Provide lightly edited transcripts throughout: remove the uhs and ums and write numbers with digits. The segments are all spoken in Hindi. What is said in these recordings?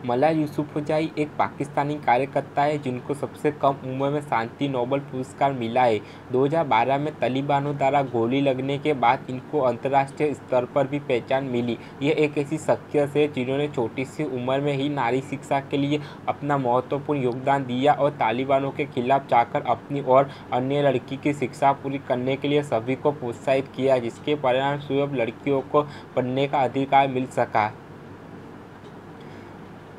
मलाल यूसुफ़ज़ई एक पाकिस्तानी कार्यकर्ता है जिनको सबसे कम उम्र में शांति नोबेल पुरस्कार मिला है। 2012 में तालिबानों द्वारा गोली लगने के बाद इनको अंतर्राष्ट्रीय स्तर पर भी पहचान मिली। ये एक ऐसी शख्सियत है जिन्होंने छोटी सी उम्र में ही नारी शिक्षा के लिए अपना महत्वपूर्ण योगदान दिया और तालिबानों के खिलाफ जाकर अपनी और अन्य लड़की की शिक्षा पूरी करने के लिए सभी को प्रोत्साहित किया, जिसके परिणामस्वरूप लड़कियों को पढ़ने का अधिकार मिल सका।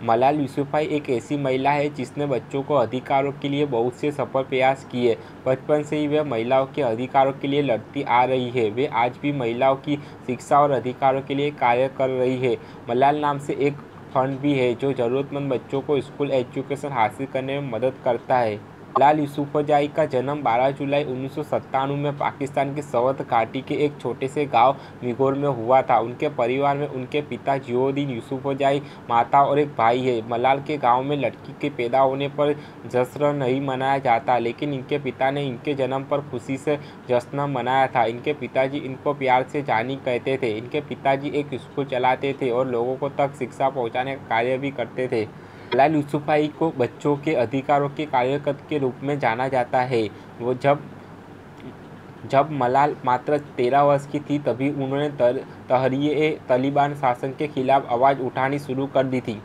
मलाल यूसुफ़ज़ई एक ऐसी महिला है जिसने बच्चों को अधिकारों के लिए बहुत से सफल प्रयास किए। बचपन से ही वह महिलाओं के अधिकारों के लिए लड़ती आ रही है। वे आज भी महिलाओं की शिक्षा और अधिकारों के लिए कार्य कर रही है। मलाल नाम से एक फंड भी है जो ज़रूरतमंद बच्चों को स्कूल एजुकेशन हासिल करने में मदद करता है। मलाल यूसुफ़ज़ई का जन्म 12 जुलाई 1997 में पाकिस्तान की सवत घाटी के एक छोटे से गांव मिगोर में हुआ था। उनके परिवार में उनके पिता जियाउद्दीन यूसुफ़ज़ई, माता और एक भाई है। मलाल के गांव में लड़की के पैदा होने पर जश्न नहीं मनाया जाता, लेकिन इनके पिता ने इनके जन्म पर खुशी से जश्न मनाया था। इनके पिताजी इनको प्यार से जानी कहते थे। इनके पिताजी एक स्कूल चलाते थे और लोगों तक शिक्षा पहुँचाने का कार्य भी करते थे। मलाल यूसुफ़ज़ई को बच्चों के अधिकारों के कार्यकर्ता के रूप में जाना जाता है। वो जब मलाल मात्र 13 वर्ष की थी तभी उन्होंने तहरीर-ए-तालिबान शासन के खिलाफ आवाज़ उठानी शुरू कर दी थी।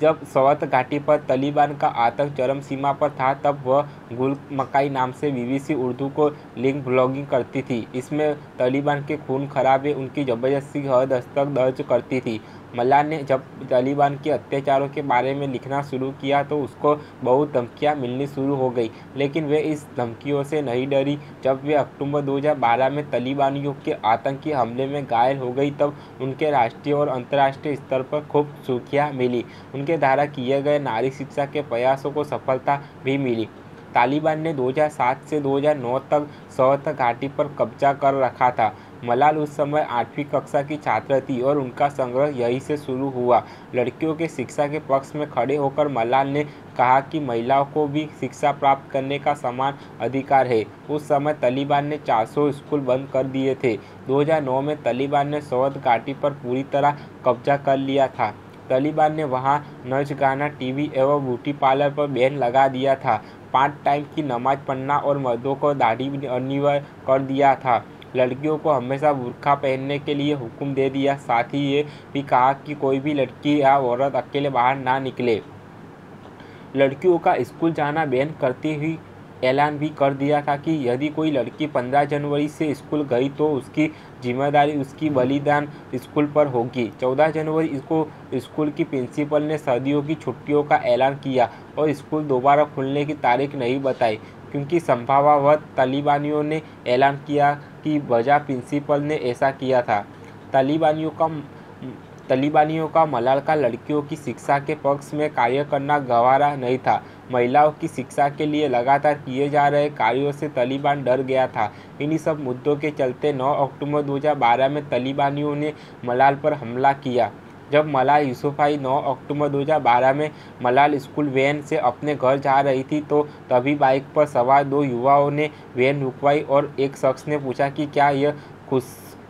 जब सवत घाटी पर तालिबान का आतंक चरम सीमा पर था तब वह गुल मकाई नाम से BBC उर्दू को लिंक ब्लॉगिंग करती थी। इसमें तालिबान के खून खराबे उनकी ज़बरदस्ती हद तक दर्ज करती थी। मलाल ने जब तालिबान के अत्याचारों के बारे में लिखना शुरू किया तो उसको बहुत धमकियां मिलनी शुरू हो गई, लेकिन वे इस धमकियों से नहीं डरी। जब वे अक्टूबर 2012 में तालिबानियों के आतंकी हमले में घायल हो गई तब उनके राष्ट्रीय और अंतर्राष्ट्रीय स्तर पर खूब सुर्खियां मिली। उनके द्वारा किए गए नारी शिक्षा के प्रयासों को सफलता भी मिली। तालिबान ने 2007 से 2009 तक सवत घाटी पर कब्जा कर रखा था। मलाल उस समय 8वीं कक्षा की छात्र थी और उनका संघर्ष यहीं से शुरू हुआ। लड़कियों के शिक्षा के पक्ष में खड़े होकर मलाल ने कहा कि महिलाओं को भी शिक्षा प्राप्त करने का समान अधिकार है। उस समय तालिबान ने 400 स्कूल बंद कर दिए थे। 2009 में तालिबान ने सवत घाटी पर पूरी तरह कब्जा कर लिया था। तालिबान ने वहां नाच गाना, टीवी एवं ब्यूटी पार्लर पर बैन लगा दिया था। 5 टाइम की नमाज पढ़ना और मर्दों को दाढ़ी अनिवार्य कर दिया था। लड़कियों को हमेशा बुर्का पहनने के लिए हुक्म दे दिया। साथ ही ये भी कहा कि कोई भी लड़की या औरत अकेले बाहर ना निकले। लड़कियों का स्कूल जाना बैन करते हुए ऐलान भी कर दिया था कि यदि कोई लड़की 15 जनवरी से स्कूल गई तो उसकी जिम्मेदारी उसकी बलिदान स्कूल पर होगी। 14 जनवरी को स्कूल की प्रिंसिपल ने सर्दियों की छुट्टियों का ऐलान किया और स्कूल दोबारा खुलने की तारीख नहीं बताई, क्योंकि संभवतः तालिबानियों ने ऐलान किया कि वजह प्रिंसिपल ने ऐसा किया था। तालिबानियों का मलाल का लड़कियों की शिक्षा के पक्ष में कार्य करना गवारा नहीं था। महिलाओं की शिक्षा के लिए लगातार किए जा रहे कार्यों से तालिबान डर गया था। इन्हीं सब मुद्दों के चलते 9 अक्टूबर 2012 में तालिबानियों ने मलाल पर हमला किया। जब मलाल यूसुफ़ज़ई 9 अक्टूबर 2012 में मलाल स्कूल वैन से अपने घर जा रही थी तो तभी बाइक पर सवार 2 युवाओं ने वैन रुकवाई और एक शख्स ने पूछा कि क्या यह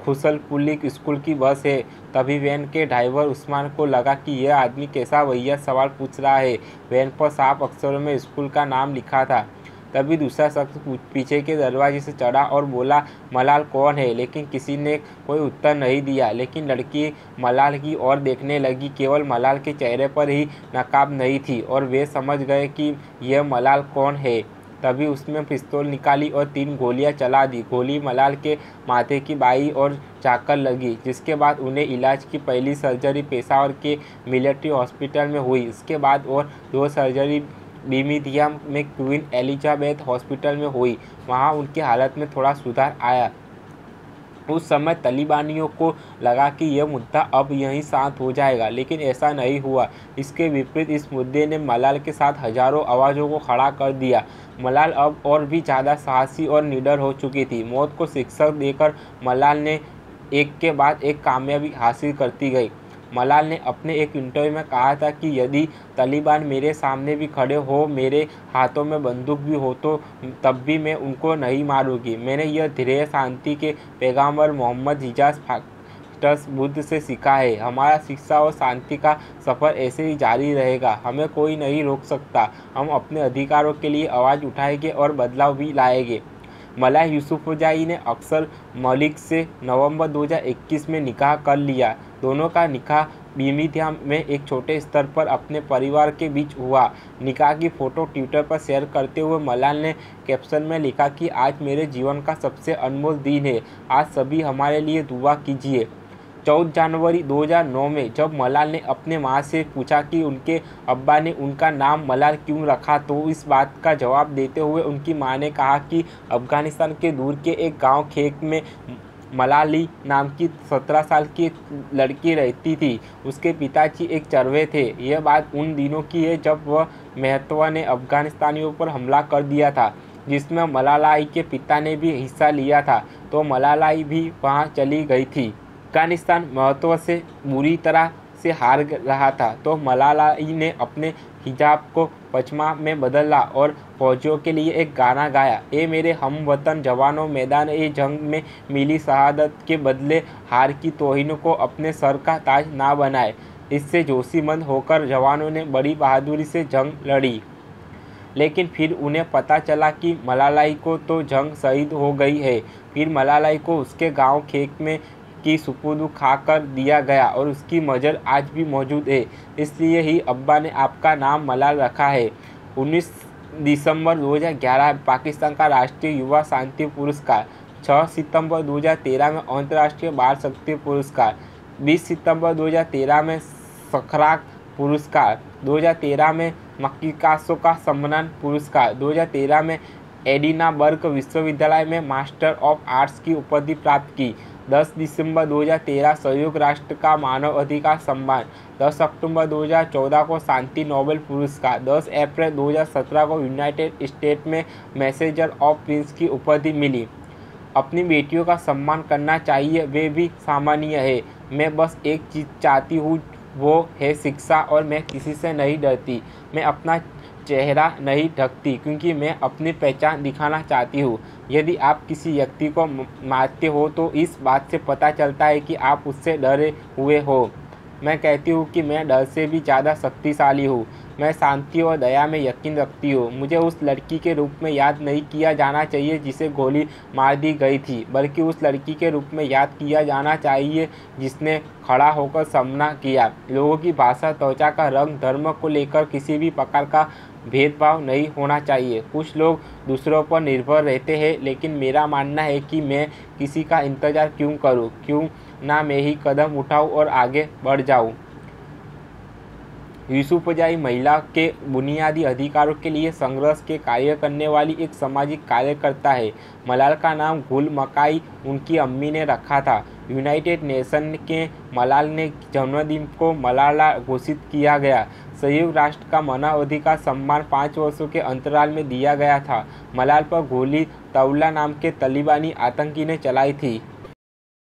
खुशलपुलिक स्कूल की बस है। तभी वैन के ड्राइवर उस्मान को लगा कि यह आदमी कैसा वाहियात सवाल पूछ रहा है। वैन पर साफ अक्षरों में स्कूल का नाम लिखा था। तभी दूसरा शख्स पीछे के दरवाजे से चढ़ा और बोला, मलाल कौन है? लेकिन किसी ने कोई उत्तर नहीं दिया। लेकिन लड़की मलाल की ओर देखने लगी। केवल मलाल के चेहरे पर ही नकाब नहीं थी और वे समझ गए कि यह मलाल कौन है। तभी उसने पिस्तौल निकाली और 3 गोलियां चला दी। गोली मलाल के माथे की बाईं ओर जाकर लगी, जिसके बाद उन्हें इलाज की पहली सर्जरी पेशावर के मिलिट्री हॉस्पिटल में हुई। इसके बाद और 2 सर्जरी birmingham में क्वीन एलिजाबेथ हॉस्पिटल में हुई। वहां उनकी हालत में थोड़ा सुधार आया। उस समय तालिबानियों को लगा कि यह मुद्दा अब यहीं शांत हो जाएगा, लेकिन ऐसा नहीं हुआ। इसके विपरीत इस मुद्दे ने मलाल के साथ हजारों आवाज़ों को खड़ा कर दिया। मलाल अब और भी ज़्यादा साहसी और निडर हो चुकी थी। मौत को शिक्षा देकर मलाल ने एक के बाद एक कामयाबी हासिल करती गई। मलाल ने अपने एक इंटरव्यू में कहा था कि यदि तालिबान मेरे सामने भी खड़े हो, मेरे हाथों में बंदूक भी हो तो तब भी मैं उनको नहीं मारूंगी। मैंने यह ध्येय शांति के पैगंबर मोहम्मद हेरास्टस बुद्ध से सीखा है। हमारा शिक्षा और शांति का सफ़र ऐसे ही जारी रहेगा। हमें कोई नहीं रोक सकता। हम अपने अधिकारों के लिए आवाज़ उठाएंगे और बदलाव भी लाएंगे। मलाला यूसुफज़ई ने अक्सर मलिक से नवंबर 2021 में निकाह कर लिया। दोनों का निकाह बर्मिंघम में एक छोटे स्तर पर अपने परिवार के बीच हुआ। निकाह की फ़ोटो ट्विटर पर शेयर करते हुए मलाला ने कैप्शन में लिखा कि आज मेरे जीवन का सबसे अनमोल दिन है। आज सभी हमारे लिए दुआ कीजिए। 14 जनवरी 2009 में जब मलाला ने अपने मां से पूछा कि उनके अब्बा ने उनका नाम मलाला क्यों रखा, तो इस बात का जवाब देते हुए उनकी मां ने कहा कि अफगानिस्तान के दूर के एक गांव खेत में मलाली नाम की 17 साल की एक लड़की रहती थी। उसके पिताजी एक चरवाहे थे। यह बात उन दिनों की है जब वह महत्व ने अफगानिस्तानियों पर हमला कर दिया था, जिसमें मलाला के पिता ने भी हिस्सा लिया था, तो मलाला भी वहां चली गई थी। अफगानिस्तान महत्व से बुरी तरह से हार रहा था, तो मलाला ने अपने हिजाब को पश्चिमा में बदला और फौजियों के लिए एक गाना गाया, ए मेरे हमवतन जवानों, मैदान ए जंग में मिली शहादत के बदले हार की तौहीन को अपने सर का ताज ना बनाए। इससे जोशीमंद होकर जवानों ने बड़ी बहादुरी से जंग लड़ी। लेकिन फिर उन्हें पता चला कि मलाला को तो जंग शहीद हो गई है। फिर मलाला को उसके गांव खेत में की सुपुर्द खा कर दिया गया और उसकी मजर आज भी मौजूद है। इसलिए ही अब्बा ने आपका नाम मलाला रखा है। 19 दिसंबर 2011 पाकिस्तान का राष्ट्रीय युवा शांति पुरस्कार, 6 सितंबर 2013 में अंतर्राष्ट्रीय बाल शक्ति पुरस्कार, 20 सितंबर 2013 में सखराग पुरस्कार, 2013 में मक्किकासो का सम्मान पुरस्कार, 2013 में एडिनाबर्ग विश्वविद्यालय में मास्टर ऑफ आर्ट्स की उपाधि प्राप्त की, 10 दिसंबर 2013 संयुक्त राष्ट्र का मानव अधिकार सम्मान, 10 अक्टूबर 2014 को शांति नोबेल पुरस्कार, 10 अप्रैल 2017 को यूनाइटेड स्टेट में मैसेंजर ऑफ पीस की उपाधि मिली। अपनी बेटियों का सम्मान करना चाहिए, वे भी सामान्य है। मैं बस एक चीज़ चाहती हूँ, वो है शिक्षा, और मैं किसी से नहीं डरती। मैं अपना चेहरा नहीं ढकती क्योंकि मैं अपनी पहचान दिखाना चाहती हूँ। यदि आप किसी व्यक्ति को मारते हो तो इस बात से पता चलता है कि आप उससे डरे हुए हो। मैं कहती हूँ कि मैं डर से भी ज़्यादा शक्तिशाली हूँ। मैं शांति और दया में यकीन रखती हूँ। मुझे उस लड़की के रूप में याद नहीं किया जाना चाहिए जिसे गोली मार दी गई थी, बल्कि उस लड़की के रूप में याद किया जाना चाहिए जिसने खड़ा होकर सामना किया। लोगों की भाषा, त्वचा का रंग, धर्म को लेकर किसी भी प्रकार का भेदभाव नहीं होना चाहिए। कुछ लोग दूसरों पर निर्भर रहते हैं, लेकिन मेरा मानना है कि मैं किसी का इंतज़ार क्यों करूं? क्यों ना मैं ही कदम उठाऊं और आगे बढ़ जाऊं। यूसुफज़ई महिला के बुनियादी अधिकारों के लिए संघर्ष के कार्य करने वाली एक सामाजिक कार्यकर्ता है। मलाला का नाम गुल मकाई उनकी अम्मी ने रखा था। यूनाइटेड नेशन के मलाला ने जन्मदिन को मलाला घोषित किया गया। संयुक्त राष्ट्र का मानवाधिकार सम्मान 5 वर्षों के अंतराल में दिया गया था। मलाला पर गोली तौला नाम के तालिबानी आतंकी ने चलाई थी।